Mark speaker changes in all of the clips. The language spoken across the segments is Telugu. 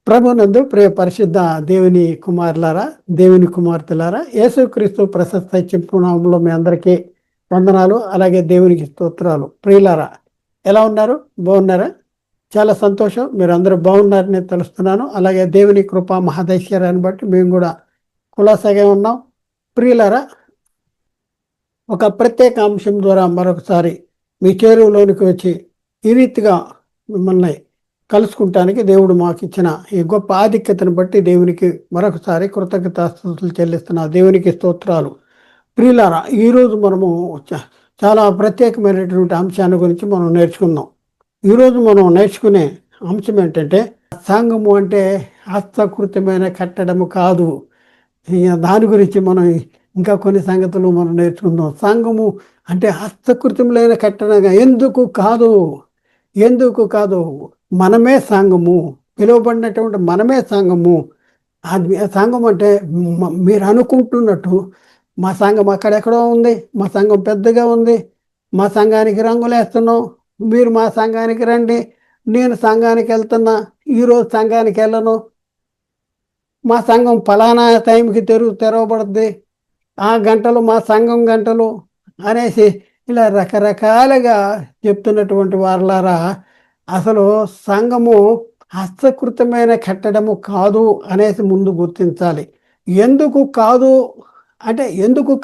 Speaker 1: ప్రభునందు ప్రియ పరిశుద్ధ దేవుని కుమారులారా, దేవుని కుమార్తెలారా, యేసుక్రీస్తు ప్రశస్త చెప్పునామంలో మీ అందరికీ వందనాలు. అలాగే దేవునికి స్తోత్రాలు. ప్రియులారా, ఎలా ఉన్నారు? బాగున్నారా? చాలా సంతోషం, మీరు అందరూ బాగున్నారని తెలుస్తున్నాను. అలాగే దేవుని కృప మహదైశ్వర్యాన్ని బట్టి మేము కూడా కులాసాగా ఉన్నాం. ప్రియులారా, ఒక ప్రత్యేక అంశం ద్వారా మరొకసారి మీ చేరువలోనికి వచ్చి ఈ రీతిగా మిమ్మల్ని కలుసుకుంటానికి దేవుడు మాకు ఇచ్చిన ఈ గొప్ప ఆధిక్యతను బట్టి దేవునికి మరొకసారి కృతజ్ఞతాస్తుతులు చెల్లిస్తున్న దేవునికి స్తోత్రాలు. ప్రియులారా, ఈరోజు మనము చాలా ప్రత్యేకమైనటువంటి అంశాన్ని గురించి మనం నేర్చుకుందాం. ఈరోజు మనం నేర్చుకునే అంశం ఏంటంటే, సంఘము అంటే హస్తకృతమైన కట్టడము కాదు. దాని గురించి మనం ఇంకా కొన్ని సంగతులు మనం నేర్చుకుందాం. సంఘము అంటే హస్తకృతములైన కట్టడంగా ఎందుకు కాదు, మనమే సంఘము, పిలువబడినటువంటి మనమే సంఘము. అది సంఘం అంటే మీరు అనుకుంటున్నట్టు మా సంఘం అక్కడెక్కడో ఉంది, మా సంఘం పెద్దగా ఉంది, మా సంఘానికి రంగులేస్తున్నాం, మీరు మా సంఘానికి రండి, నేను సంఘానికి వెళ్తున్నా, ఈరోజు సంఘానికి వెళ్ళను, మా సంఘం ఫలానా టైంకి తెరవబడుద్ది, ఆ గంటలు మా సంఘం గంటలు అనేసి ఇలా రకరకాలుగా చెప్తున్నటువంటి వారులారా, అసలు సంఘము హస్తకృతమైన కట్టడము కాదు అనేసి ముందు గుర్తించాలి. ఎందుకు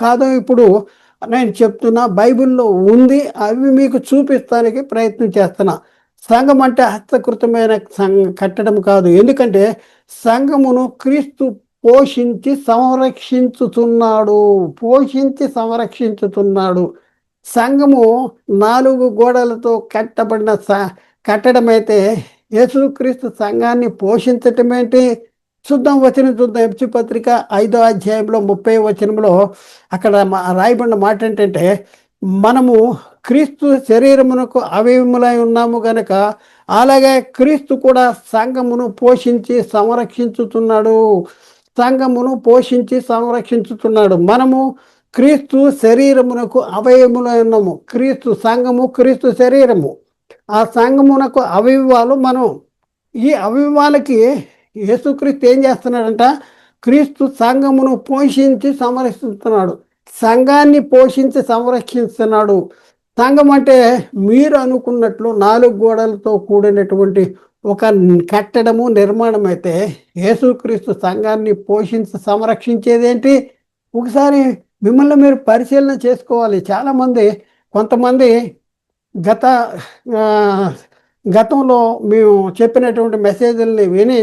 Speaker 1: కాదో ఇప్పుడు నేను చెప్తున్నా, బైబిల్లో ఉంది, అవి మీకు చూపిస్తానికి ప్రయత్నం చేస్తున్నా. సంఘం అంటే హస్తకృతమైన కట్టడం కాదు. ఎందుకంటే సంఘమును క్రీస్తు పోషించి సంరక్షించుతున్నాడు. సంఘము 4 గోడలతో కట్టబడిన కట్టడం అయితే, యేసుక్రీస్తు సంఘాన్ని పోషించటం ఏంటి? చూద్దాం ఎఫ్ఎసీ పత్రిక 5వ అధ్యాయంలో 30వ వచనంలో అక్కడ రాయబడిన మాట ఏంటంటే, మనము క్రీస్తు శరీరమునకు అవయవములై ఉన్నాము గనక అలాగే క్రీస్తు కూడా సంఘమును పోషించి సంరక్షించుతున్నాడు. మనము క్రీస్తు శరీరమునకు అవయవములై ఉన్నాము. క్రీస్తు సంఘము, క్రీస్తు శరీరము. ఆ సంఘమునకు అవయవాలు మనం. ఈ అవయవాలకి యేసుక్రీస్తు ఏం చేస్తున్నాడంట? క్రీస్తు సంఘమును పోషించి సంరక్షిస్తున్నాడు, సంఘాన్ని పోషించి సంరక్షిస్తున్నాడు. సంఘం అంటే మీరు అనుకున్నట్లు 4 గోడలతో కూడినటువంటి ఒక కట్టడము, నిర్మాణం అయితే, యేసుక్రీస్తు సంఘాన్ని పోషించి సంరక్షించేదేంటి? ఒకసారి మిమ్మల్ని మీరు పరిశీలన చేసుకోవాలి. కొంతమంది గతంలో మేము చెప్పినటువంటి మెసేజ్ల్ని విని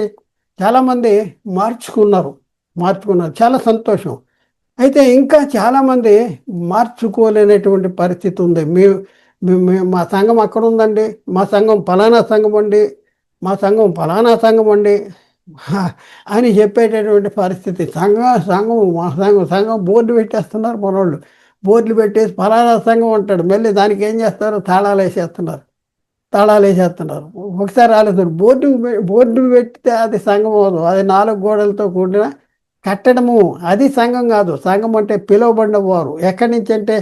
Speaker 1: చాలామంది మార్చుకున్నారు. చాలా సంతోషం. అయితే ఇంకా చాలామంది మార్చుకోలేనటువంటి పరిస్థితి ఉంది. మా సంఘం అక్కడ ఉందండి, మా సంఘం ఫలానా సంఘం అండి అని చెప్పేటటువంటి పరిస్థితి. సంఘం బోర్డు పెట్టేస్తున్నారు. మనోళ్ళు బోర్డులు పెట్టేసి ఫలానా సంఘం అంటాడు, మళ్ళీ దానికి ఏం చేస్తారు? తాళాలు వేసేస్తున్నారు. ఒకసారి ఆలోచన, బోర్డు పెడితే అది సంఘం అవదు. అది 4 గోడలతో కూడిన కట్టడము, అది సంఘం కాదు. సంఘం అంటే పిలువబడిన వారు. ఎక్కడి నుంచి అంటే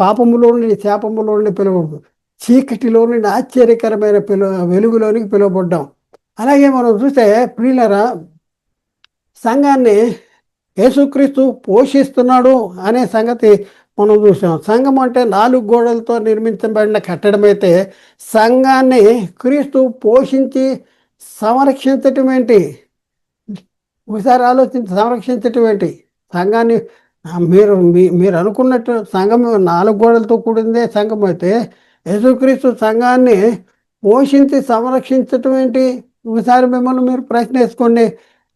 Speaker 1: పాపములో నుండి, శాపములో నుండి పిలువబడ్డాం, చీకటిలో నుండి ఆశ్చర్యకరమైన వెలుగులోనికి పిలువబడ్డాం. అలాగే మనం చూస్తే ప్రియులారా, సంఘాన్ని యేసుక్రీస్తు పోషిస్తున్నాడు అనే సంగతి మనం చూసాం. సంఘం అంటే 4 గోడలతో నిర్మించబడిన కట్టడం అయితే, సంఘాన్ని క్రీస్తు పోషించి సంరక్షించటం ఏంటి? ఒకసారి ఆలోచించి, సంరక్షించటం ఏంటి? సంఘాన్ని మీరు అనుకున్నట్టు సంఘం 4 గోడలతో కూడిందే సంఘం అయితే, యేసుక్రీస్తు సంఘాన్ని పోషించి సంరక్షించటం ఏంటి? ఒకసారి మిమ్మల్ని మీరు ప్రశ్న వేసుకోండి.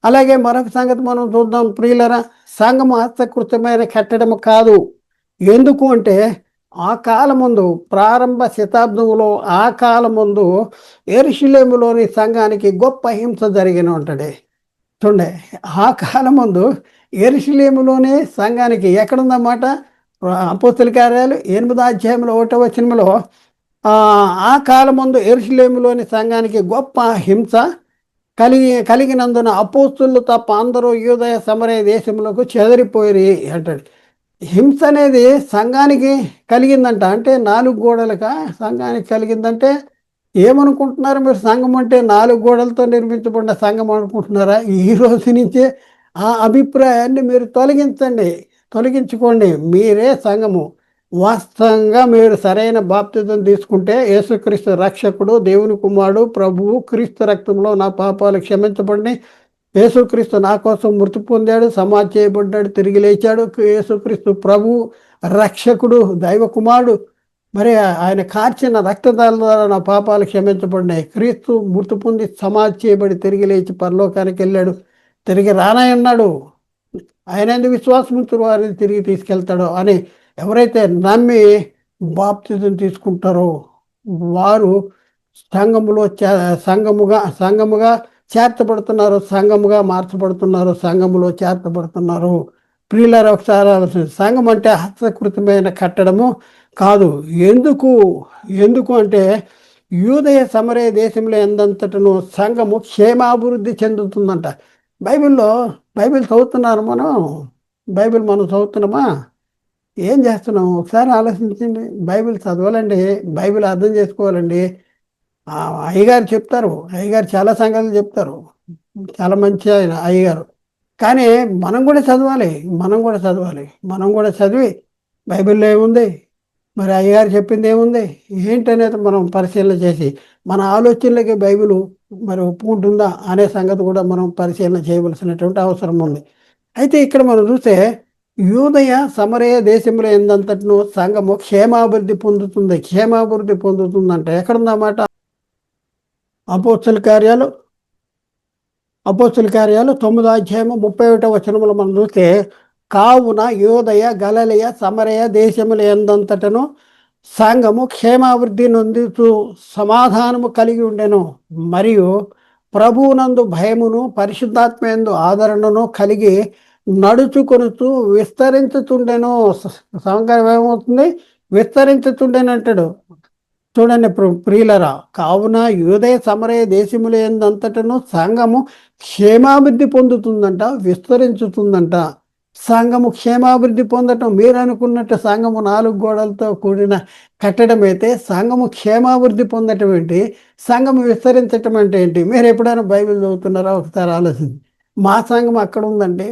Speaker 1: అలాగే మరొక సంగతి మనం చూద్దాం ప్రియులరా. సంఘము హస్తకృతమైన కట్టడం కాదు. ఎందుకు అంటే, ఆ కాలముందు, ప్రారంభ శతాబ్దంలో ఆ కాలముందు యెరూషలేములోని సంఘానికి గొప్ప హింస జరిగిన ఉంటాడే. చూడండి, ఆ కాలం ముందు యెరూషలేములోనే సంఘానికి, ఎక్కడుందన్నమాట? అపోస్తలుల కార్యాలు 8వ అధ్యాయంలో 1వ వచనంలో, ఆ కాలం ముందు యెరూషలేములోని సంఘానికి గొప్ప హింస కలిగినందున అపోస్తలులు తప్ప అందరూ యూదయ సమరయ దేశములకు చెదరిపోయి అంటాడు. హింస అనేది సంఘానికి కలిగిందంట. అంటే 4 గోడలుగా సంఘానికి కలిగిందంటే, ఏమనుకుంటున్నారు మీరు? సంఘం అంటే 4 గోడలతో నిర్మించబడిన సంఘం అనుకుంటున్నారా? ఈ రోజు నుంచే ఆ అభిప్రాయాన్ని మీరు తొలగించండి, తొలగించుకోండి. మీరే సంఘము. వాస్తవంగా మీరు సరైన బాప్తిజం తీసుకుంటే యేసుక్రీస్తు రక్షకుడు, దేవుని కుమారుడు, ప్రభువు, క్రీస్తు రక్తంలో నా పాపాలు క్షమించబడి, యేసుక్రీస్తు నా కోసం మృతి పొందాడు, సమాధి చేయబడ్డాడు, తిరిగి లేచాడు. యేసుక్రీస్తు ప్రభు, రక్షకుడు, దైవ కుమారుడు. మరి ఆయన కార్చిన రక్తదాల ద్వారా నా పాపాలు క్షమించబడినాయి. క్రీస్తు మృతి పొంది సమాధి చేయబడి తిరిగి లేచి పరలోకానికి వెళ్ళాడు, తిరిగి రానయ్యన్నాడు. ఆయన ఎందుకు విశ్వాసముంచురు వారిని తిరిగి తీసుకెళ్తాడో అని ఎవరైతే నమ్మి బాప్తిజం తీసుకుంటారో వారు సంఘములో సంఘముగా చేర్చబడుతున్నారు, సంఘముగా మార్చబడుతున్నారు, సంఘములో చేర్చబడుతున్నారు. ప్రియులారా, ఒకసారి ఆలోచించండి. సంఘం అంటే హస్తకృతమైన కట్టడము కాదు. ఎందుకు ఎందుకు అంటే యూదయ సమరయ దేశంలో ఎందంతటను సంఘము క్షేమాభివృద్ధి చెందుతుందంట. బైబిల్లో బైబిల్ చదువుతున్నారు మనం. బైబిల్ మనం చదువుతున్నామా? ఏం చేస్తున్నాం? ఒకసారి ఆలోచించండి. బైబిల్ చదవాలండి, బైబిల్ అర్థం చేసుకోవాలండి. అయ్యగారు చెప్తారు, అయ్యగారు చాలా సంగతులు చెప్తారు, చాలా మంచి ఆయన అయ్యగారు. కానీ మనం కూడా చదవాలి, మనం కూడా చదివి బైబిల్లో ఏముంది, మరి అయ్యగారు చెప్పింది ఏముంది, ఏంటనేది మనం పరిశీలన చేసి మన ఆలోచనలకి బైబిల్ మరి ఒప్పుకుంటుందా అనే సంగతి కూడా మనం పరిశీలన చేయవలసినటువంటి అవసరం ఉంది. అయితే ఇక్కడ మనం చూస్తే యూదయ సమరయ దేశంలో ఎందంతటిను సంఘము క్షేమాభివృద్ధి పొందుతుంది. క్షేమాభివృద్ధి పొందుతుందంటే ఎక్కడుందన్నమాట? అపోస్తల కార్యాలు 9వ అధ్యాయము 31వ వచనములు మనం చూస్తే, కావున యూదయ గలిలయ సమరయ దేశముల ఎందంతటను సంఘము క్షేమాభివృద్ధి నొందుతూ సమాధానము కలిగి ఉండెను, మరియు ప్రభువునందు భయమును పరిశుద్ధాత్మయందు ఆదరణను కలిగి నడుచుకొనుతూ విస్తరించుతుండెను. సంఘం ఏమవుతుంది? విస్తరించుతుండెను అంటాడు. చూడండి ప్రియులరా, కావున యూదయ సమరయ దేశముల ఎందంతటను సంఘము క్షేమాభివృద్ధి పొందుతుందంట, విస్తరించుతుందంట. సంఘము క్షేమాభివృద్ధి పొందటం, మీరు అనుకున్నట్టు సంఘము 4 గోడలతో కూడిన కట్టడం అయితే సంఘము క్షేమాభివృద్ధి పొందటం ఏంటి, సంఘము విస్తరించటం అంటే ఏంటి? మీరు ఎప్పుడైనా బైబిల్ చదువుతున్నారా? ఒకసారి ఆలోచించి. మా సంఘం అక్కడ ఉందండి,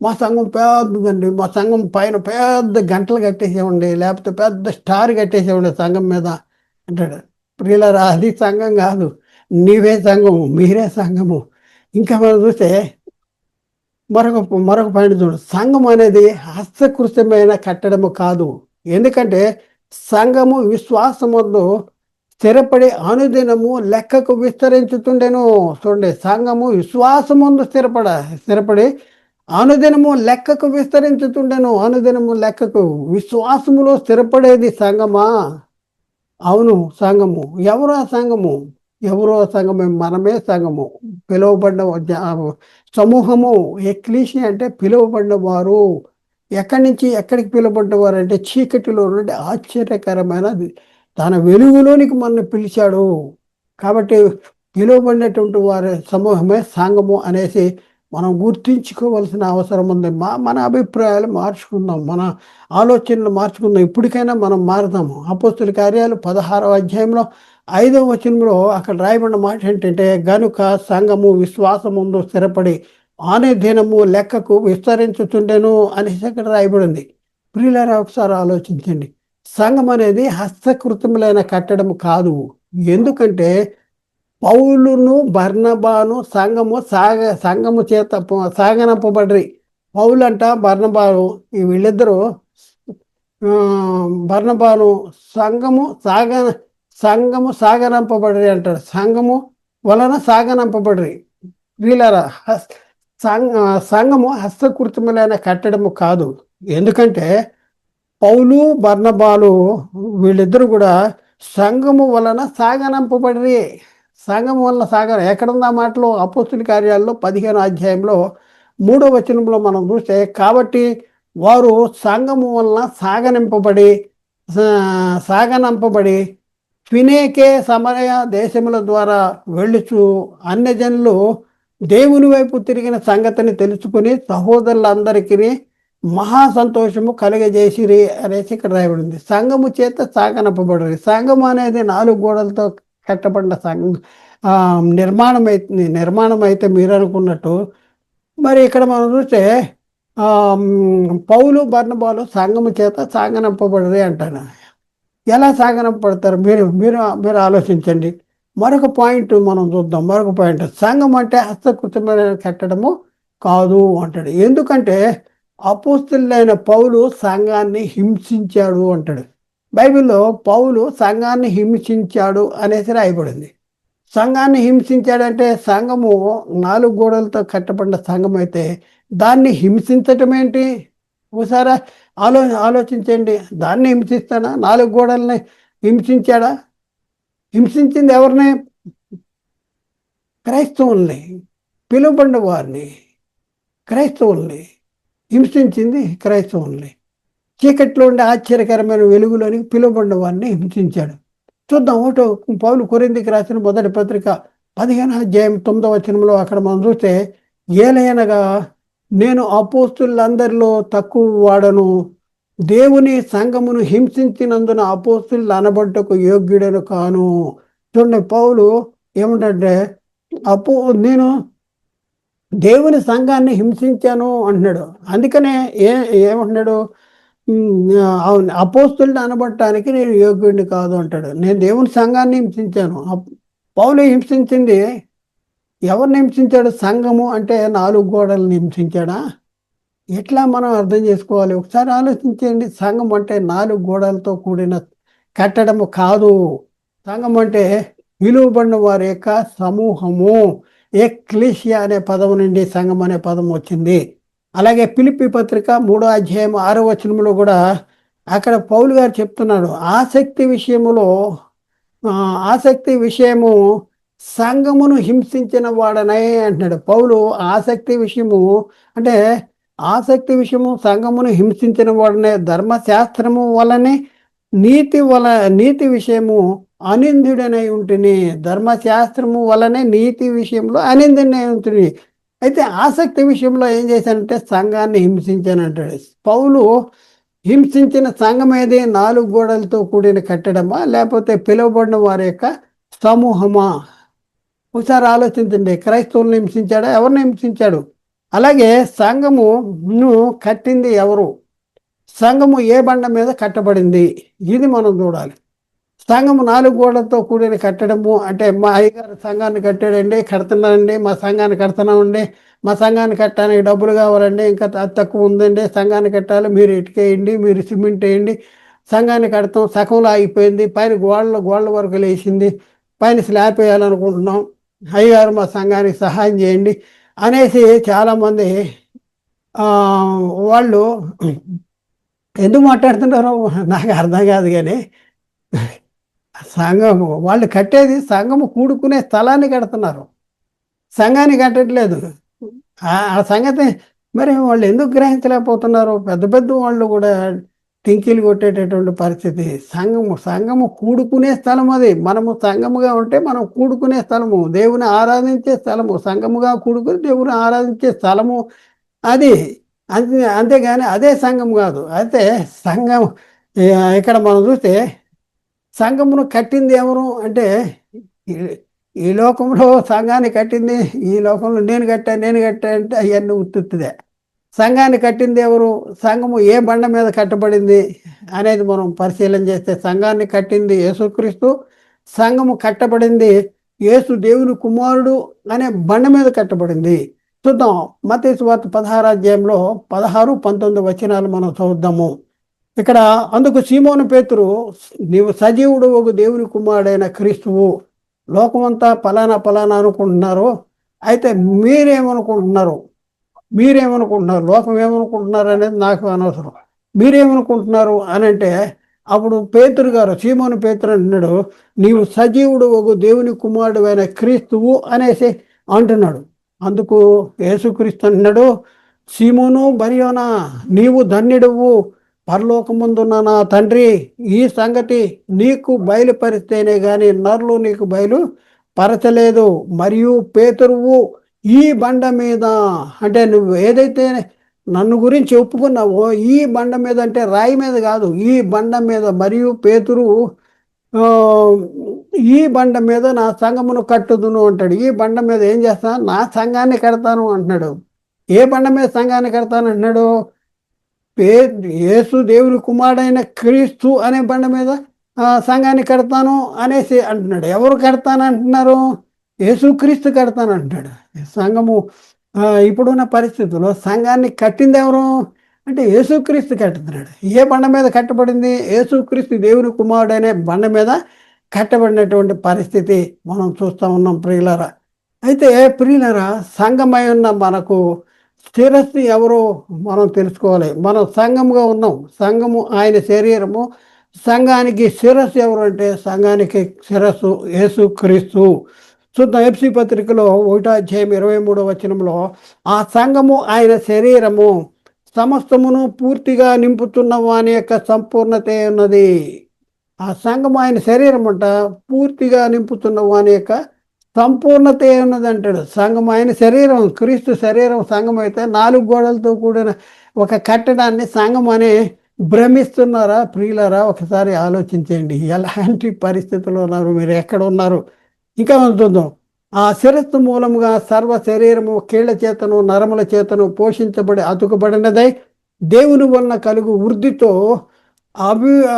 Speaker 1: మా సంఘం పెద్దదండి, మా సంఘం పైన పెద్ద గంటలు కట్టేసేవండి, లేకపోతే పెద్ద స్టార్ కట్టేసేవండి సంఘం మీద అంటాడు. ప్రియులారా, అది సంఘం కాదు, నీవే సంఘము, మీరే సంఘము. ఇంకా మనం చూస్తే మరొక పాయింట్ చూడు. సంఘం అనేది హస్తకృతమైన కట్టడము కాదు. ఎందుకంటే సంఘము విశ్వాసముందు స్థిరపడి అనుదినము లెక్కకు విస్తరించుతుండెను. చూడండి, సంఘము విశ్వాసముందు స్థిరపడి అనుదినము లెక్కకు విస్తరించుతుండెను. అనుదినము లెక్కకు, విశ్వాసములో స్థిరపడేది సంఘమా? అవును, సంఘము. ఎవరు ఆ సంఘము? ఎవరో సంఘమే, మనమే సంఘము. పిలువబడిన సమూహము. ఎక్లీషియా అంటే పిలువబడిన వారు. ఎక్కడి నుంచి ఎక్కడికి పిలువబడ్డవారు అంటే చీకటిలో నుండి ఆశ్చర్యకరమైనది తన వెలుగులోనికి మనల్ని పిలిచాడు. కాబట్టి పిలువబడినటువంటి వారి సమూహమే సంఘము అనేసి మనం గుర్తించుకోవాల్సిన అవసరం ఉంది. మన అభిప్రాయాలు మార్చుకుందాం, మన ఆలోచనలు మార్చుకుందాం. ఇప్పటికైనా మనం మారుదాము. అపోస్తల కార్యాలు 16వ అధ్యాయంలో 5వ వచనంలో అక్కడ రాయబడిన మాట ఏంటంటే, గనుక సంఘము విశ్వాసముందు స్థిరపడి ఆనుదినము లెక్కకు విస్తరించుతుండెను అనేసి అక్కడ రాయబడింది. ప్రియులారా, ఒకసారి ఆలోచించండి. సంఘం అనేది హస్తకృతములైన కట్టడం కాదు. ఎందుకంటే పౌలును బర్నబాను సంఘము చేత సాగనంపబడ్రి. పౌలు అంట, బర్నబాను, ఈ వీళ్ళిద్దరూ బర్నబాను సంఘము సాగనంపబడ్రి అంటారు. సంఘము వలన సాగనంపబడ్రి. వీళ్ళరా, సంఘము హస్తకృతములైన కట్టడము కాదు. ఎందుకంటే పౌలు బర్నబాలు వీళ్ళిద్దరు కూడా సంఘము వలన సాగనంపబడి. సంఘం వలన ఎక్కడుందా మాటలో? అపోస్తల కార్యాల్లో 15వ అధ్యాయంలో 3వ వచనంలో మనం చూస్తే, కాబట్టి వారు సంఘము వలన సాగనంపబడి ఫినేకే సమరయ దేశముల ద్వారా వెళ్ళుచు అన్యజనులు దేవుని వైపు తిరిగిన సంగతిని తెలుసుకుని సహోదరులందరికీ మహా సంతోషము కలుగజేసిరి అనేసి ఇక్కడ రాయబడింది. సంఘము చేత సాగనంపబడి. సంఘం అనేది 4 గోడలతో కట్టబడిన నిర్మాణం అయితే మీరు అనుకున్నట్టు మరి ఇక్కడ మనం చూస్తే పౌలు బర్నబాలు సంఘము చేత సాగనంపబడదే అంటాను. ఎలా సాగనంపడతారు మీరు మీరు మీరు ఆలోచించండి. మరొక పాయింట్ మనం చూద్దాం. మరొక పాయింట్, సంఘం అంటే హస్తకృతమైన కట్టడము కాదు అంటాడు. ఎందుకంటే అపోస్తలుడైన పౌలు సంఘాన్ని హింసించాడు అంటాడు. బైబిల్లో పౌలు సంఘాన్ని హింసించాడు అనేసి రాయబడింది. సంఘాన్ని హింసించాడంటే సంఘము 4 గోడలతో కట్టబడిన సంఘం అయితే దాన్ని హింసించటం ఏంటి? ఒకసారి ఆలోచించండి. దాన్ని హింసిస్తాడా? 4 గోడల్ని హింసించాడా? హింసించింది ఎవరిని? క్రైస్తవుల్ని, పిలువబడిన వారిని. క్రైస్తవుల్ని హింసించింది క్రైస్తవుల్ని. చీకట్లో ఉండే ఆశ్చర్యకరమైన వెలుగులోనికి పిలువబడిన వారిని హింసించాడు. చూద్దాం. పౌలు కొరింథీకి రాసిన మొదటి పత్రిక 15వ అధ్యాయం 9వ వచనంలో అక్కడ మనం చూస్తే, ఏలయనగా నేను అపోస్తులందరిలో తక్కువ వాడను, దేవుని సంఘమును హింసించినందున అపోస్తులు అనబడ్డకు యోగ్యుడను కాను. చూడండి, పౌలు ఏమంటే నేను దేవుని సంఘాన్ని హింసించాను అంటున్నాడు. అందుకనే ఏమంటున్నాడు? అవును, అపోస్తుల్ని అనబడటానికి నేను యోగ్యుడిని కాదు అంటాడు. నేను దేవుని సంఘాన్ని హింసించాను. పౌలు హింసించింది ఎవరిని హింసించాడు? సంఘము అంటే 4 గోడలను హింసించాడా? ఎట్లా మనం అర్థం చేసుకోవాలి? ఒకసారి ఆలోచించండి. సంఘం అంటే 4 గోడలతో కూడిన కట్టడము కాదు. సంఘం అంటే విలువబడిన వారి యొక్క సమూహము. ఎక్లీషియా అనే పదం నుండి సంఘం అనే పదం వచ్చింది. అలాగే ఫిలిప్పీ పత్రిక 3వ అధ్యాయం 6వ వచనంలో కూడా అక్కడ పౌలు గారు చెప్తున్నాడు, ఆసక్తి విషయము సంఘమును హింసించిన వాడనే అంటున్నాడు. పౌలు ఆసక్తి విషయము సంఘమును హింసించిన వాడనే, ధర్మశాస్త్రము వలనే నీతి విషయము అనిందుడనై ఉంటుంది. ధర్మశాస్త్రము వలనే నీతి విషయంలో అనిందుడనై ఉంటుంది. అయితే ఆసక్తి విషయంలో ఏం చేశానంటే సంఘాన్ని హింసించానంటాడు. పౌలు హింసించిన సంఘం ఏది? 4 గోడలతో కూడిన కట్టడమా, లేకపోతే పిలువబడిన వారి యొక్క సమూహమా? ఒకసారి ఆలోచించండి. క్రైస్తవులను హింసించాడా? ఎవరిని హింసించాడు? అలాగే సంఘమును కట్టింది ఎవరు? సంఘము ఏ బండ మీద కట్టబడింది? ఇది మనం చూడాలి. సంఘము 4 గోడలతో కూడిన కట్టడము అంటే, మా అయ్యగారు సంఘాన్ని కట్టాడండి, కడుతున్నానండి, మా సంఘాన్ని కడుతున్నామండి, మా సంఘాన్ని కట్టడానికి డబ్బులు కావాలండి, ఇంకా తక్కువ ఉందండి, సంఘాన్ని కట్టాలి, మీరు ఇటుకేయండి, మీరు సిమెంట్ వేయండి, సంఘాన్ని కడతాం, సగంలో ఆగిపోయింది, పైన గోడల వరకు లేచింది, పైన స్లాబ్ వేయాలనుకుంటున్నాం, అయ్యగారు మా సంఘానికి సహాయం చేయండి అనేసి చాలామంది వాళ్ళు ఎందుకు మాట్లాడుతున్నారో నాకు అర్థం కాదు. కానీ సంఘము వాళ్ళు కట్టేది సంఘము కూడుకునే స్థలాన్ని కడుతున్నారు, సంఘాన్ని కట్టట్లేదు. ఆ సంగతి మరి వాళ్ళు ఎందుకు గ్రహించలేకపోతున్నారు? పెద్ద వాళ్ళు కూడా టింకీలు కొట్టేటటువంటి పరిస్థితి. సంఘము కూడుకునే స్థలం అది. మనము సంఘముగా ఉంటే మనం కూడుకునే స్థలము, దేవుని ఆరాధించే స్థలము, సంఘముగా కూడుకుని దేవుని ఆరాధించే స్థలము అది. అంతేగాని అదే సంఘం కాదు. అయితే సంఘం ఇక్కడ మనం చూస్తే సంఘమును కట్టింది ఎవరు అంటే, ఈ లోకంలో సంఘాన్ని కట్టింది, ఈ లోకంలో నేను కట్టా అంటే అవన్నీ ఉత్తుత్తిదే. సంఘాన్ని కట్టింది ఎవరు? సంఘము ఏ బండ మీద కట్టబడింది అనేది మనం పరిశీలన చేస్తే, సంఘాన్ని కట్టింది యేసుక్రీస్తు, సంఘము కట్టబడింది యేసు దేవుని కుమారుడు అనే బండ మీద కట్టబడింది. చూద్దాం. మత్తయి సువార్త 16వ అధ్యాయంలో 16, 19 వచనాలు మనం చదువుదాము. ఇక్కడ అందుకు సీమోను పేతురు, నీవు సజీవుడు ఒక దేవుని కుమారుడైన క్రీస్తువు, లోకమంతా పలానా అనుకుంటున్నారు, అయితే మీరేమనుకుంటున్నారు? లోకం ఏమనుకుంటున్నారు అనేది నాకు అనవసరం, మీరేమనుకుంటున్నారు అని అంటే, అప్పుడు పేతురు గారు, సీమోను పేతురు అంటున్నాడు, నీవు సజీవుడు ఒక దేవుని కుమారుడు అయిన క్రీస్తువు అనేసి అంటున్నాడు. అందుకు యేసుక్రీస్తు అంటున్నాడు, సీమోను బర్యోనా, నీవు ధన్యుడువు, పరలోకముందున్న నా తండ్రి ఈ సంగతి నీకు బయలుపరిస్తేనే కానీ నరులు నీకు బయలు పరచలేదు. మరియు పేతురువు ఈ బండ మీద, అంటే నువ్వు ఏదైతే నన్ను గురించి ఒప్పుకున్నావో ఈ బండ మీద, అంటే రాయి మీద కాదు, ఈ బండ మీద, మరియు పేతురు ఆ, ఈ బండ మీద నా సంఘమును కట్టుదును అంటాడు. ఈ బండ మీద ఏం చేస్తాను? నా సంఘాన్ని కడతాను అంటున్నాడు. ఏ బండ మీద సంఘాన్ని కడతాను అంటున్నాడు? పే యేసు దేవుని కుమారుడైన క్రీస్తు అనే బండ మీద సంఘాన్ని కడతాను అనేసి అంటున్నాడు. ఎవరు కడతాను అంటున్నారు? యేసు క్రీస్తు కడతాను అంటున్నాడు. సంఘము ఇప్పుడున్న పరిస్థితుల్లో సంఘాన్ని కట్టింది ఎవరు అంటే యేసుక్రీస్తు కట్టుతున్నాడు. ఏ బండ మీద కట్టబడింది? యేసుక్రీస్తు దేవుని కుమారుడనే బండ మీద కట్టబడినటువంటి పరిస్థితి మనం చూస్తూ ఉన్నాం ప్రియులరా. అయితే ప్రియులరా, సంఘమై ఉన్న మనకు శిరస్సు ఎవరో మనం తెలుసుకోవాలి. మనం సంఘముగా ఉన్నాం. సంఘము ఆయన శరీరము. సంఘానికి శిరస్సు ఎవరు అంటే సంఘానికి శిరస్సు యేసుక్రీస్తు. చూద్దాం ఎఫ్సి పత్రికలో 1:23 ఆ సంఘము ఆయన శరీరము సమస్తమును పూర్తిగా నింపుతున్న వాని యొక్క సంపూర్ణత ఉన్నది. ఆ సంఘము ఆయన శరీరం అంట పూర్తిగా నింపుతున్న వాని యొక్క సంపూర్ణత ఉన్నది అంటాడు. సంఘం ఆయన శరీరం, క్రీస్తు శరీరం సంఘం అయితే 4 గోడలతో కూడిన ఒక కట్టడాన్ని సంఘం అని భ్రమిస్తున్నారా ప్రియులరా? ఒకసారి ఆలోచించండి. ఎలాంటి పరిస్థితుల్లో ఉన్నారు మీరు? ఎక్కడ ఉన్నారు? ఇంకా చూద్దాం. ఆ శిరస్సు మూలముగా సర్వ శరీరము కీళ్ల చేతను నరముల చేతను పోషించబడి అతుకబడినదై దేవుని వలన కలుగు వృద్ధితో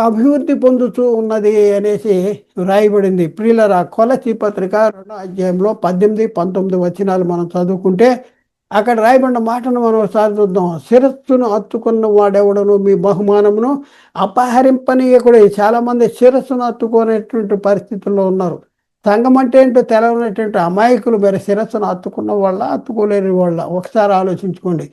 Speaker 1: అభివృద్ధి పొందుతూ ఉన్నది అనేసి రాయబడింది. ప్రియులరా, కొలసి పత్రిక 2వ అధ్యాయంలో 18-19 మనం చదువుకుంటే అక్కడ రాయబడిన మాటను మనం ఒకసారి చూద్దాం. శిరస్సును అత్తుకున్న వాడెవడను మీ బహుమానమును అపహరింపనీయకుడే. చాలామంది శిరస్సును అత్తుకునేటువంటి పరిస్థితుల్లో ఉన్నారు. సంఘం అంటే ఏంటో తెలవనటువంటి అమాయకులు మరి శిరస్సును అత్తుకున్న వాళ్ళ అత్తుకోలేని వాళ్ళ ఒకసారి ఆలోచించుకోండి.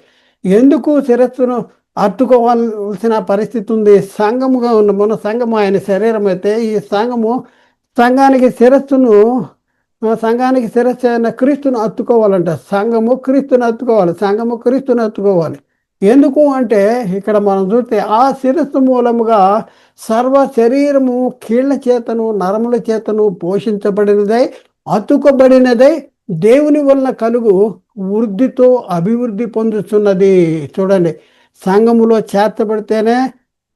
Speaker 1: ఎందుకు శిరస్సును అత్తుకోవాల్సిన పరిస్థితి ఉంది? సంఘముగా ఉన్న మన సంఘం ఆయన శరీరం అయితే ఈ సంఘానికి శిరస్సు అయిన క్రీస్తును అత్తుకోవాలంట. సంఘము క్రీస్తుని అత్తుకోవాలి. ఎందుకు అంటే ఇక్కడ మనం చూస్తే ఆ శిరస్సు మూలముగా సర్వ శరీరము కీళ్ల చేతను నరముల చేతను పోషించబడినదై అతుకబడినదై దేవుని వలన కలుగు వృద్ధితో అభివృద్ధి పొందుతున్నది. చూడండి, సంఘములో చేర్చబడితేనే,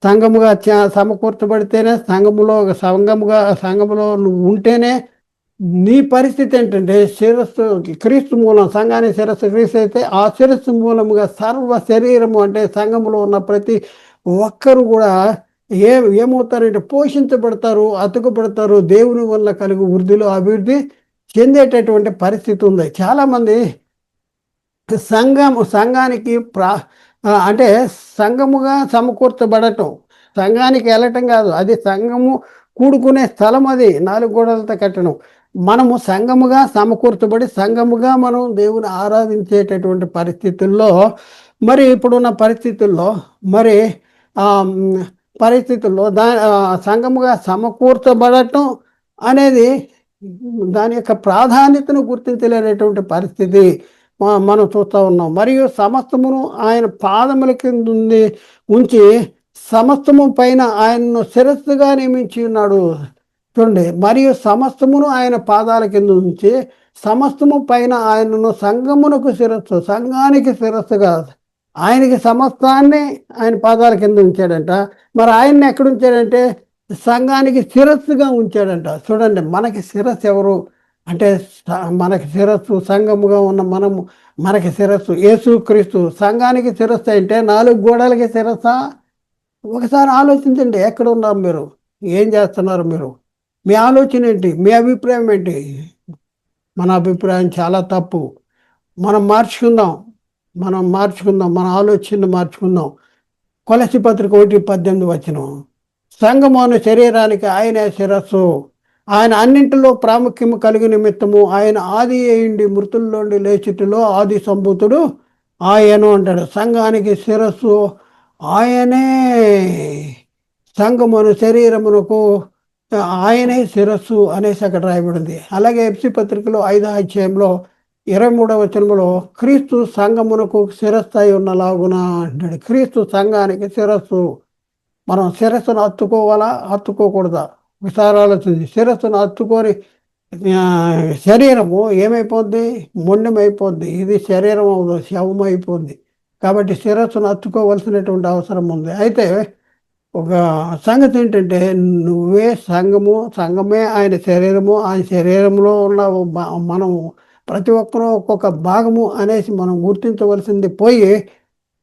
Speaker 1: సంఘముగా సమకూర్చబడితేనే, సంఘములో నువ్వు ఉంటేనే నీ పరిస్థితి ఏంటంటే శిరస్సు క్రీస్తు మూలం. సంఘానికి శిరస్సు క్రీస్తు అయితే ఆ శిరస్సు మూలముగా సర్వ శరీరము అంటే సంఘములో ఉన్న ప్రతి ఒక్కరు కూడా ఏమవుతారంటే పోషించబడతారు, అతుకబడతారు. దేవుని వల్ల కలుగు వృద్ధిలో అభివృద్ధి చెందేటటువంటి పరిస్థితి ఉంది. చాలామంది సంఘానికి అంటే సంఘముగా సమకూర్చబడటం, సంఘానికి వెళ్ళటం కాదు, అది సంఘము కూడుకునే స్థలం. అది 4 గోడలతో కట్టడం. మనము సంఘముగా సమకూర్చబడి సంఘముగా మనం దేవుని ఆరాధించేటటువంటి పరిస్థితుల్లో మరి ఇప్పుడున్న పరిస్థితుల్లో సంఘముగా సమకూర్చబడటం అనేది దాని యొక్క ప్రాధాన్యతను గుర్తించలేనటువంటి పరిస్థితి మనం చూస్తూ ఉన్నాం. మరియు సమస్తమును ఆయన పాదముల కింద ఉంచి సమస్తము పైన ఆయనను శిరస్సుగా నియమించి ఉన్నాడు. చూడండి, మరియు సమస్తమును ఆయన పాదాల కింద ఉంచి సమస్తము పైన ఆయనను సంఘమునకు శిరస్సు, సంఘానికి శిరస్సుగా ఆయనకి సమస్తాన్ని ఆయన పాదాల కింద ఉంచాడంట. మరి ఆయన్ని ఎక్కడ ఉంచాడంటే సంఘానికి శిరస్సుగా ఉంచాడంట. చూడండి, మనకి శిరస్సు ఎవరు అంటే మనకి శిరస్సు సంఘముగా ఉన్న మనకి శిరస్సు యేసుక్రీస్తు. సంఘానికి శిరస్సు అంటే 4 గోడలకి శిరస్సా? ఒకసారి ఆలోచించండి. ఎక్కడ ఉన్నారు మీరు? ఏం చేస్తున్నారు మీరు? మీ ఆలోచన ఏంటి? మీ అభిప్రాయం ఏంటి? మన అభిప్రాయం చాలా తప్పు. మనం మార్చుకుందాం, మన ఆలోచన మార్చుకుందాం. కొలసి పత్రిక 1:18 సంఘము అనే శరీరానికి ఆయనే శిరస్సు. ఆయన అన్నింటిలో ప్రాముఖ్యము కలిగి నిమిత్తము ఆయన ఆది అయిండి మృతుల్లోండి లేచిటిలో ఆది సంభూతుడు ఆయను అంటాడు. సంఘానికి శిరస్సు ఆయనే. సంఘమును శరీరమునకు ఆయనే శిరస్సు అనేసి అక్కడ రాయబడింది. అలాగే ఎఫ్సి పత్రికలో 5వ అధ్యాయంలో 23వ క్రీస్తు సంఘమునకు శిరస్సు అయి ఉన్నలాగున అంటాడు. క్రీస్తు సంఘానికి శిరస్సు. మనం శిరస్సును అత్తుకోవాలా, అత్తుకోకూడదా? ఒకసారి ఆలోచించి. శిరస్సును అత్తుకొని శరీరము ఏమైపోద్ది? మొండమైపోద్ది. ఇది శరీరం శవం అయిపోద్ది. కాబట్టి శిరస్సును అత్తుకోవలసినటువంటి అవసరం ఉంది. అయితే ఒక సంగతి ఏంటంటే, నువ్వే సంఘము, సంఘమే ఆయన శరీరము, ఆయన శరీరంలో ఉన్న మనం ప్రతి ఒక్కరూ ఒక్కొక్క భాగము అనేసి మనం గుర్తించవలసింది పోయి,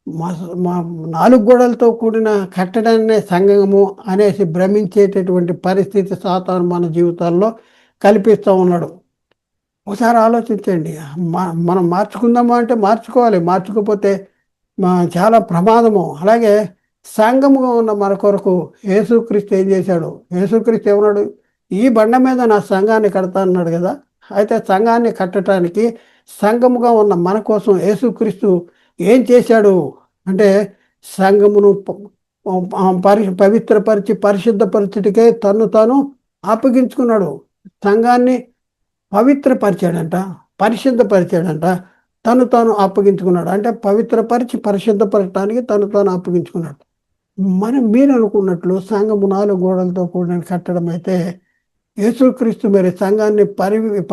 Speaker 1: మా మా నాలుగు గోడలతో కూడిన కట్టడాన్నే సంఘము అనేసి భ్రమించేటటువంటి పరిస్థితి సాతాను మన జీవితాల్లో కల్పిస్తూ ఉన్నాడు. ఒకసారి ఆలోచించండి. మనం మార్చుకుందామా అంటే మార్చుకోవాలి. మార్చుకోకపోతే చాలా ప్రమాదము. అలాగే సంఘముగా ఉన్న మన కొరకు యేసుక్రీస్తు ఏం చేశాడు? యేసుక్రీస్తు ఏమన్నాడు? ఈ బండ మీద నా సంఘాన్ని కడతా అన్నాడు కదా! అయితే సంఘాన్ని కట్టడానికి సంఘముగా ఉన్న మన కోసం యేసుక్రీస్తు ఏం చేశాడు అంటే, సంఘమును పవిత్రపరిచి పరిశుద్ధపరచుటకే తను తాను అప్పగించుకున్నాడు. సంఘాన్ని పవిత్రపరిచాడంట, పరిశుద్ధపరిచాడంట, తను తాను అప్పగించుకున్నాడు. అంటే పవిత్రపరిచి పరిశుద్ధపరచడానికి తను తాను అప్పగించుకున్నాడు. మీరు అనుకున్నట్లు సంఘము నాలుగు గోడలతో కూడిన కట్టడం అయితే, యేసుక్రీస్తు మరి సంఘాన్ని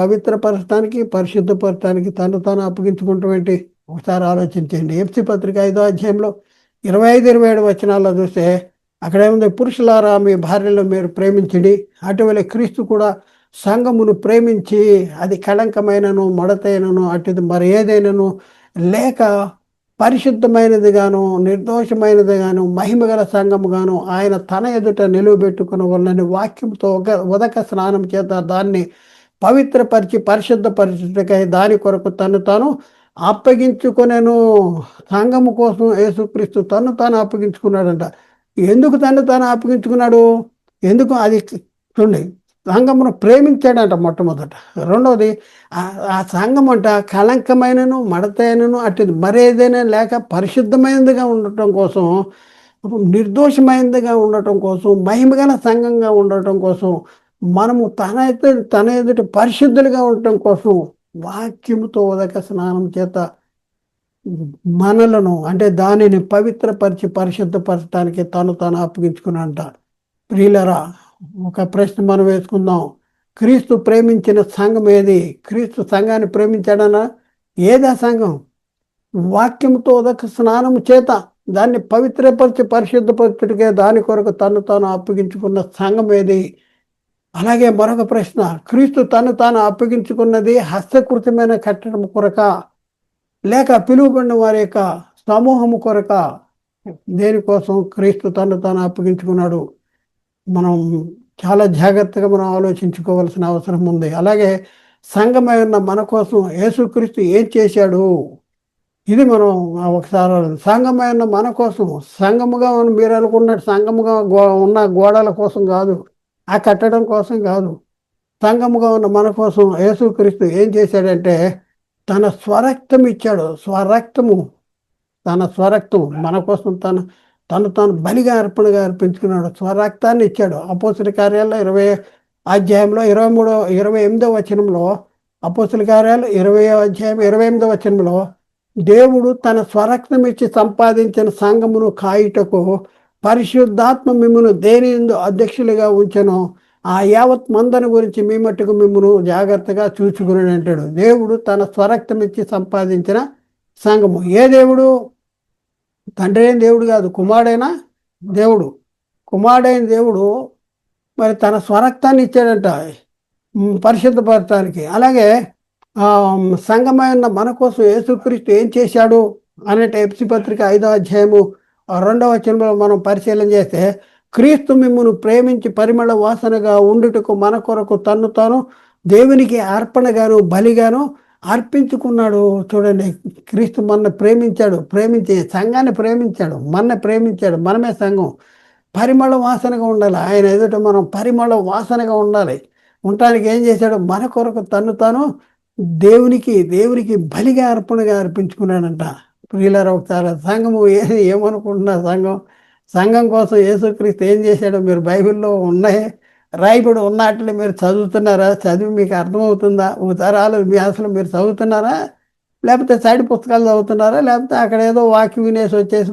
Speaker 1: పవిత్రపరచడానికి పరిశుద్ధపరచడానికి తను తాను అప్పగించుకుంటాం ఏంటి? ఒకసారి ఆలోచించండి. ఎఫ్సి పత్రిక 5వ అధ్యాయంలో 25-27 వచనాల్లో చూస్తే అక్కడ ఏముంది? పురుషులారా మీ భార్యలో మీరు ప్రేమించండి, అటువలే క్రీస్తు కూడా సంఘమును ప్రేమించి అది కళంకమైనను మడతైనను అటుది మరి ఏదైనాను లేక పరిశుద్ధమైనదిగాను నిర్దోషమైనదిగాను మహిమగల సంఘముగాను ఆయన తన ఎదుట నిలువబెట్టుకున్న వాళ్ళని వాక్యంతో ఉదక స్నానం చేత దాన్ని పవిత్రపరిచి పరిశుద్ధపరచుటకై దాని కొరకు తను తాను అప్పగించుకునేను. సంఘము కోసం యేసుక్రీస్తు తను తాను అప్పగించుకున్నాడంట. ఎందుకు తను తాను అప్పగించుకున్నాడు? ఎందుకు? అది చూడండి, సంఘమును ప్రేమించాడంట మొట్టమొదట. రెండవది, ఆ సంఘం అంట కళంకమైనను మడతైనను అటు మరేదైనా లేక పరిశుద్ధమైనదిగా ఉండటం కోసం, నిర్దోషమైనదిగా ఉండటం కోసం, మహిమగల సంఘంగా ఉండటం కోసం, మనము తన ఎదుటి పరిశుద్ధులుగా ఉండటం కోసం వాక్యముతో ఉదక స్నానం చేత మనలను అంటే దానిని పవిత్రపరిచి పరిశుద్ధపరచడానికి తను తాను అప్పగించుకున్నంట. ప్రియులరా, ఒక ప్రశ్న మనం వేసుకుందాం. క్రీస్తు ప్రేమించిన సంఘం ఏది? క్రీస్తు సంఘాన్ని ప్రేమించాడనా? ఏదా సంఘం? వాక్యంతో ఉదక స్నానము చేత దాన్ని పవిత్రపరిచి పరిశుద్ధపరచుడికే దాని కొరకు తను తాను అప్పగించుకున్న సంఘం ఏది? అలాగే మరొక ప్రశ్న, క్రీస్తు తను తాను అప్పగించుకున్నది హస్తకృతమైన కట్టడం కొరక లేక పిలువబడిన వారి యొక్క సమూహము కొరక? దేనికోసం క్రీస్తు తను తాను అప్పగించుకున్నాడు? మనం చాలా జాగ్రత్తగా మనం ఆలోచించుకోవాల్సిన అవసరం ఉంది. అలాగే సంఘమై ఉన్న మన కోసం యేసుక్రీస్తు ఏం చేశాడు? ఇది మనం ఒకసారి సంఘమై ఉన్న మన కోసం, సంఘముగా మీరు అనుకున్నట్టు సంఘముగా ఉన్న గోడల కోసం కాదు, ఆ కట్టడం కోసం కాదు. సంఘముగా ఉన్న మన కోసం యేసుక్రీస్తు ఏం చేశాడంటే తన స్వరక్తం ఇచ్చాడు. తన స్వరక్తం మన కోసం తను తాను బలిగా అర్పణగా అర్పించుకున్నాడు. స్వరక్తాన్ని ఇచ్చాడు. అపోస్తుల కార్యాల్లో 20వ అధ్యాయంలో 28వ వచనంలో, అపోస్తుల కార్యాలు 20వ అధ్యాయం 28వ వచనంలో, దేవుడు తన స్వరక్తం ఇచ్చి సంపాదించిన సంఘమును కాయుటకు పరిశుద్ధాత్మ మిమ్మును దేని యందు అధ్యక్షులుగా ఉంచెను, ఆ యావత్ మందను గురించి మీ మట్టుకు మిమ్మును జాగ్రత్తగా చూసుకుని అంటాడు. దేవుడు తన స్వరక్తం ఇచ్చి సంపాదించిన సంఘము. ఏ దేవుడు? తండ్రి అయిన దేవుడు కాదు, కుమారుడైన దేవుడు. కుమారుడైన దేవుడు మరి తన స్వరక్తాన్ని ఇచ్చాడంట పరిశుద్ధపరచడానికి. అలాగే సంఘమైన మన కోసం యేసుక్రీస్తు ఏం చేశాడు అనేట ఎఫ్సి పత్రిక 5వ అధ్యాయము 2వ వచనంలో మనం పరిశీలన చేస్తే, క్రీస్తు మిమ్మును ప్రేమించి పరిమళ వాసనగా ఉండుటకు మన కొరకు తను తాను దేవునికి అర్పణగాను బలిగాను అర్పించుకున్నాడు. చూడండి, క్రీస్తు ప్రేమించి సంఘాన్ని ప్రేమించాడు, ప్రేమించాడు. మనమే సంఘం. పరిమళ వాసనగా ఉండాలి. ఆయన ఎదుట మనం పరిమళ వాసనగా ఉండాలి. ఉండటానికి ఏం చేశాడు? మన కొరకు తను తాను దేవునికి బలిగా అర్పణగా అర్పించుకున్నాడంట. ప్రియులారా, ఒకసారి సంఘము ఏమనుకుంటున్నారు? సంఘం కోసం యేసుక్రీస్తు ఏం చేశాడో మీరు బైబిల్లో ఉన్నాయి రాయబడి ఉన్నట్లు మీరు చదువుతున్నారా? చదివి మీకు అర్థమవుతుందా? ఒకసారి అసలు మీరు చదువుతున్నారా? లేకపోతే సైడ్ పుస్తకాలు చదువుతున్నారా? లేకపోతే అక్కడ ఏదో వాక్యం వినేసి వచ్చేసి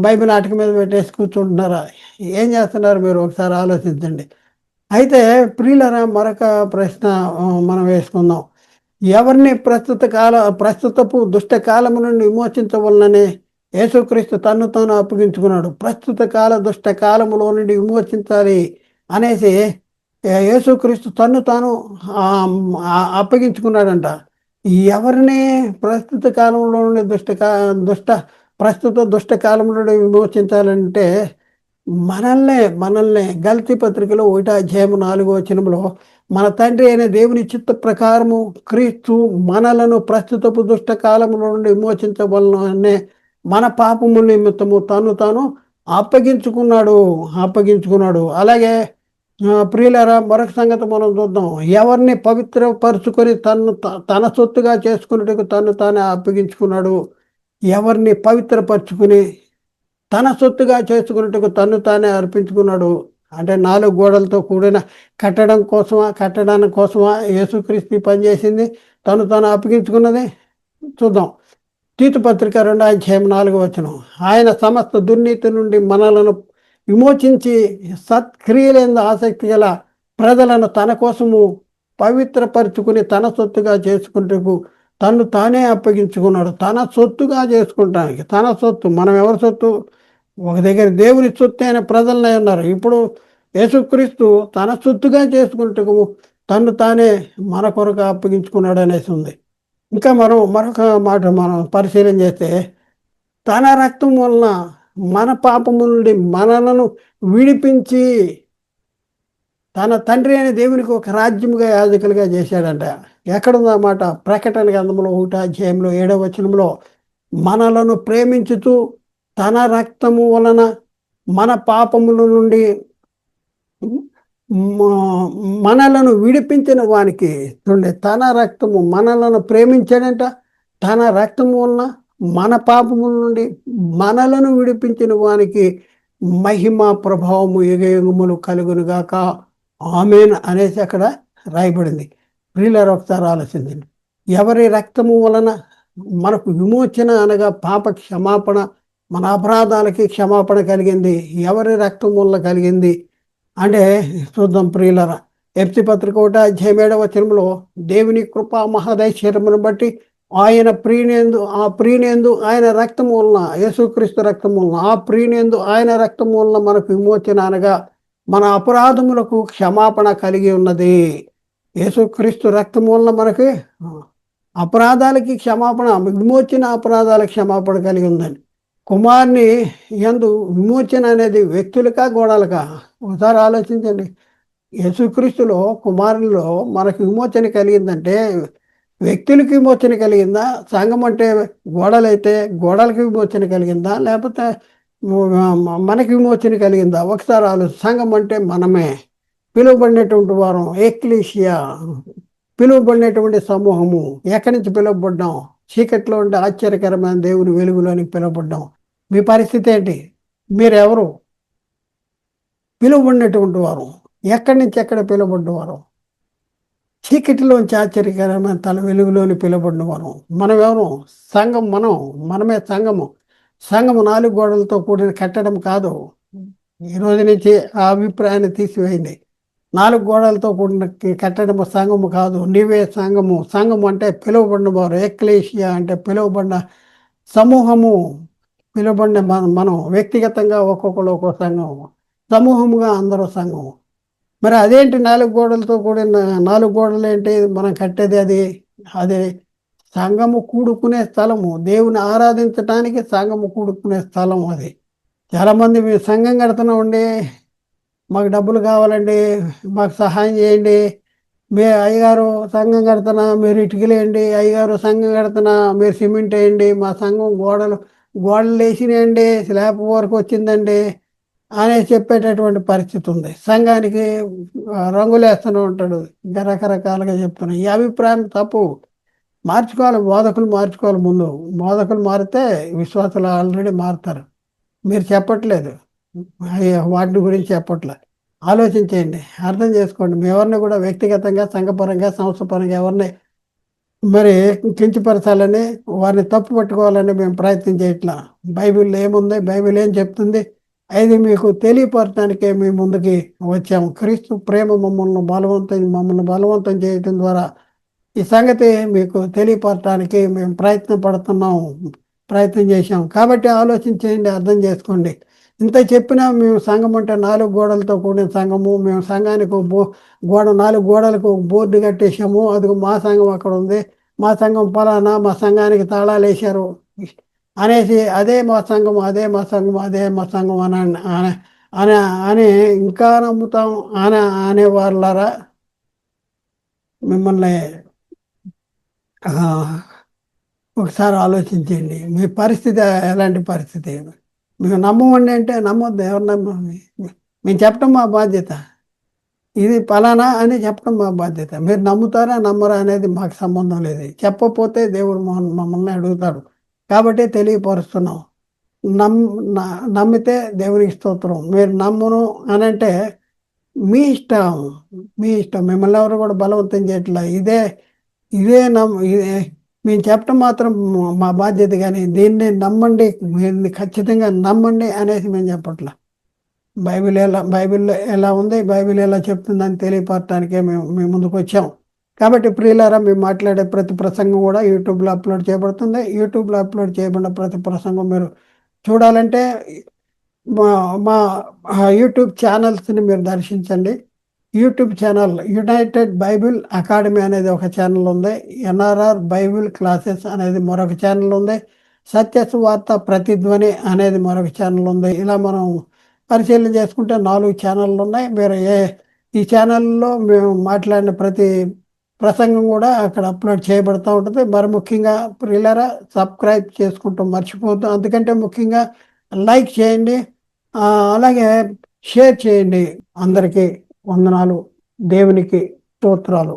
Speaker 1: బైబిల్ నాటకం మీద పెట్టేసి కూర్చుంటున్నారా? ఏం చేస్తున్నారు మీరు? ఒకసారి ఆలోచించండి. అయితే ప్రియులరా, మరొక ప్రశ్న మనం వేసుకుందాం. ఎవరిని ప్రస్తుతపు దుష్ట కాలము నుండి విమోచించవలనని యేసుక్రీస్తు తన్ను తాను అప్పగించుకున్నాడు. ప్రస్తుత కాల దుష్ట కాలములో నుండి విమోచించాలి అనేసి యేసుక్రీస్తు తన్ను తాను అప్పగించుకున్నాడంట. ఎవరిని ప్రస్తుత కాలంలో నుండి దుష్ట ప్రస్తుత దుష్ట కాలంలో నుండి విమోచించాలంటే మనల్నే గల్తీ పత్రికలో 1:4 మన తండ్రి అయిన దేవుని చిత్త ప్రకారము క్రీస్తు మనలను ప్రస్తుతపు దుష్ట కాలముల నుండి విమోచించవలననే మన పాపము నిమిత్తము తాను అప్పగించుకున్నాడు. అలాగే ప్రియులారా, మరొక సంగతి మనం చూద్దాం. ఎవరిని పవిత్రపరుచుకొని తన సొత్తుగా చేసుకున్నట్టుకు తానే అప్పగించుకున్నాడు. ఎవరిని పవిత్రపరుచుకుని తన సొత్తుగా చేసుకున్నట్టుకు తానే అర్పించుకున్నాడు. అంటే 4 గోడలతో కూడిన కట్టడానికి కోసమా యేసుక్రీస్తు పనిచేసింది, తాను అప్పగించుకున్నది. చూద్దాం. తీతు పత్రిక 2:4 ఆయన సమస్త దుర్నీతి నుండి మనలను విమోచించి సత్క్రియలందు ఆసక్తి గల ప్రజలను తన కోసము పవిత్రపరుచుకుని తన సొత్తుగా చేసుకుంటూ తానే అప్పగించుకున్నాడు. తన సొత్తుగా చేసుకుంటానికి. తన సొత్తు, మనం ఎవరి సొత్తు? ఒక దగ్గర దేవుని సొత్తు అయిన ప్రజలనే ఉన్నారు. ఇప్పుడు యేసుక్రీస్తు తన సొత్తుగా చేసుకుంటూ తానే మన కొరకు అప్పగించుకున్నాడు అనేసి ఉంది. ఇంకా మరొక మాట మనం పరిశీలన చేస్తే, తన రక్తం వలన మన పాపము నుండి మనలను విడిపించి తన తండ్రి అయిన దేవునికి ఒక రాజ్యముగా యాజకులుగా చేశాడంట. ఎక్కడుందన్నమాట? ప్రకటన గ్రంథంలో 1:7 మనలను ప్రేమించుతూ తన రక్తము వలన మన పాపముల నుండి మనలను విడిపించిన వానికి చూడండి, తన రక్తము మనలను ప్రేమించాడంట. తన రక్తము వలన మన పాపముల నుండి మనలను విడిపించిన వానికి మహిమ ప్రభావము యుగయుగములు కలుగునుగాక, ఆమేన్ అనేసి అక్కడ రాయబడింది. ప్రియులారా, ఒకసారి ఆలోచించండి. ఎవరి రక్తము వలన మనకు విమోచన అనగా పాప క్షమాపణ, మన అపరాధాలకి క్షమాపణ కలిగింది? ఎవరి రక్తం వల్ల కలిగింది అంటే చూద్దాం ప్రియులరా. ఎఫెసీ పత్రిక 1:7 దేవుని కృపా మహదైశ్వర్యమును బట్టి ఆయన ప్రియునియందు ఆయన రక్తము వలన, యేసుక్రీస్తు రక్తము వలన, ప్రియునియందు ఆయన రక్తము వలన మనకు విమోచన అనగా మన అపరాధములకు క్షమాపణ కలిగి ఉన్నది. యేసుక్రీస్తు రక్తము వలన మనకి అపరాధాలకి క్షమాపణ, విమోచన, అపరాధాల క్షమాపణ కలిగి ఉందండి. కుమారుని యందు విమోచన అనేది వ్యక్తులకా గోడలకా? ఒకసారి ఆలోచించండి. యేసుక్రీస్తులో కుమారునిలో మనకు విమోచన కలిగిందంటే వ్యక్తులకి విమోచన కలిగిందా? సంఘం అంటే గోడలైతే గోడలకి విమోచన కలిగిందా? లేకపోతే మనకి విమోచన కలిగిందా? ఒకసారి సంఘం అంటే మనమే, పిలువబడినటువంటి వారం, ఎక్లీషియా, పిలువబడినటువంటి సమూహము. ఎక్కడి నుంచి పిలువబడ్డాం? చీకట్లో ఉండే ఆశ్చర్యకరమైన దేవుని వెలుగులోనికి పిలువబడ్డాం. మీ పరిస్థితి ఏంటి? మీరెవరు? పిలువబడినటువంటి వారు. ఎక్కడి నుంచి ఎక్కడ పిలువబడ్డవారు? చీకటిలోంచి ఆశ్చర్యకరమైన తన వెలుగులోని పిలువబడిన వారు. మనం ఎవరు? సంఘం. మనమే సంఘము. 4 గోడలతో కూడిన కట్టడం కాదు. ఈ రోజు నుంచి ఆ అభిప్రాయాన్ని తీసివేయండి. 4 గోడలతో కూడిన కట్టడం సంఘము కాదు. నీవే సంఘము. సంఘము అంటే పిలువబడిన వారు. ఎక్లేషియా అంటే పిలువబడిన సమూహము. పిలువబడిన మనం వ్యక్తిగతంగా ఒక్కొక్కరు ఒక్కో సంఘం, సమూహముగా అందరూ సంఘం. మరి అదేంటి 4 గోడలతో కూడిన? 4 గోడలు ఏంటి? మనం కట్టేది అది సంఘము కూడుకునే స్థలము. దేవుని ఆరాధించటానికి సంఘము కూడుకునే స్థలం అది. చాలామంది మేము సంఘం కడుతున్నామండి, మాకు డబ్బులు కావాలండి, మాకు సహాయం చేయండి, అయ్యగారు సంఘం కడుతున్నా మీరు ఇటుకలేయండి, అయ్యగారు సంఘం కడుతున్నా మీరు సిమెంట్ వేయండి, మా సంఘం గోడలు వేసినాయండి, స్లాబ్ వరకు వచ్చిందండి అని చెప్పేటటువంటి పరిస్థితి ఉంది. సంఘానికి రంగులు వేస్తూనే ఉంటాడు, ఇంకా రకరకాలుగా చెప్తున్నాడు. ఈ అభిప్రాయం తప్పు. మార్చుకోవాలి. మార్చుకోవాలి. ముందు బోధకులు మారితే విశ్వాసులు ఆల్రెడీ మారుతారు. మీరు చెప్పట్లేదు, వాటి గురించి చెప్పట్లేదు. ఆలోచించేయండి, అర్థం చేసుకోండి. మీ ఎవరిని కూడా వ్యక్తిగతంగా, సంఘపరంగా, సంస్థపరంగా ఎవరిని మరి కించపరచాలని, వారిని తప్పు పట్టుకోవాలని మేము ప్రయత్నం చేయట్లా. బైబిల్లో ఏముంది, బైబిల్ ఏం చెప్తుంది, అది మీకు తెలియపరచడానికే మేము ముందుకి వచ్చాము. క్రీస్తు ప్రేమ మమ్మల్ని బలవంతం చేయటం ద్వారా ఈ సంగతి మీకు తెలియపరచడానికి మేము ప్రయత్నం పడుతున్నాం. ప్రయత్నం చేశాం. కాబట్టి ఆలోచన చేయండి, అర్థం చేసుకోండి. ఇంత చెప్పినా మేము సంఘం అంటే 4 గోడలతో కూడిన సంఘము. మేము సంఘానికి ఒక గోడ 4 గోడలకు ఒక బోర్డు కట్టేసాము. అదిగో మా సంఘం అక్కడ ఉంది. మా సంఘం పలానా, మా సంఘానికి తాళాలేశారు అనేసి అదే మా సంఘం, అదే మా సంఘం, అదే మా సంఘం అని అని అని అని ఇంకా నమ్ముతాం అని అనేవాళ్ళారా, మిమ్మల్ని ఒకసారి ఆలోచించండి. మీ పరిస్థితి ఎలాంటి పరిస్థితి? మేము నమ్మమండి అంటే నమ్మొద్దు. ఎవరు నమ్మాలి? మేము చెప్పడం మా బాధ్యత. ఇది పలానా అని చెప్పడం మా బాధ్యత. మీరు నమ్ముతారా నమ్మరా అనేది మాకు సంబంధం లేదు. చెప్పకపోతే దేవుడు మమ్మల్ని అడుగుతాడు. కాబట్టి తెలియపరుస్తున్నాం. నమ్ నమ్మితే దేవునికి స్తోత్రం. మీరు నమ్మను అనంటే మీ ఇష్టం. మీ ఇష్టం. మిమ్మల్ని ఎవరు కూడా బలవంతం చేయట్లా. ఇదే ఇదే ఇదే మేము చెప్పడం మాత్రం మా బాధ్యత, కానీ దీన్ని నమ్మండి, దీన్ని ఖచ్చితంగా నమ్మండి అనేసి మేము చెప్పట్లా. బైబిల్లో ఎలా ఉంది, బైబిల్ ఎలా చెప్తుందని తెలియపరచడానికే మేము మీ ముందుకు వచ్చాం. కాబట్టి ప్రియులారా, మేము మాట్లాడే ప్రతి ప్రసంగం కూడా యూట్యూబ్లో అప్లోడ్ చేయబడుతుంది. యూట్యూబ్లో అప్లోడ్ చేయబడిన ప్రతి ప్రసంగం మీరు చూడాలంటే మా మా యూట్యూబ్ ఛానల్స్ని మీరు దర్శించండి. YouTube channel United Bible academy అనేది ఒక ఛానల్ ఉంది. ఎన్ఆర్ఆర్ బైబిల్ క్లాసెస్ అనేది మరొక ఛానల్ ఉంది. సత్యసువార్త ప్రతిధ్వని అనేది మరొక ఛానల్ ఉంది. ఇలా మనం పరిశీలన చేసుకుంటే 4 ఛానళ్ళు ఉన్నాయి. మీరు ఈ ఛానల్లో మేము మాట్లాడిన ప్రతి ప్రసంగం కూడా అక్కడ అప్లోడ్ చేయబడుతూ ఉంటుంది. మరి ముఖ్యంగా ప్రియులారా, సబ్స్క్రైబ్ చేసుకుంటాం మర్చిపోతాం. అందుకంటే ముఖ్యంగా లైక్ చేయండి, అలాగే షేర్ చేయండి. అందరికీ వందనాలు. దేవునికి స్తోత్రాలు.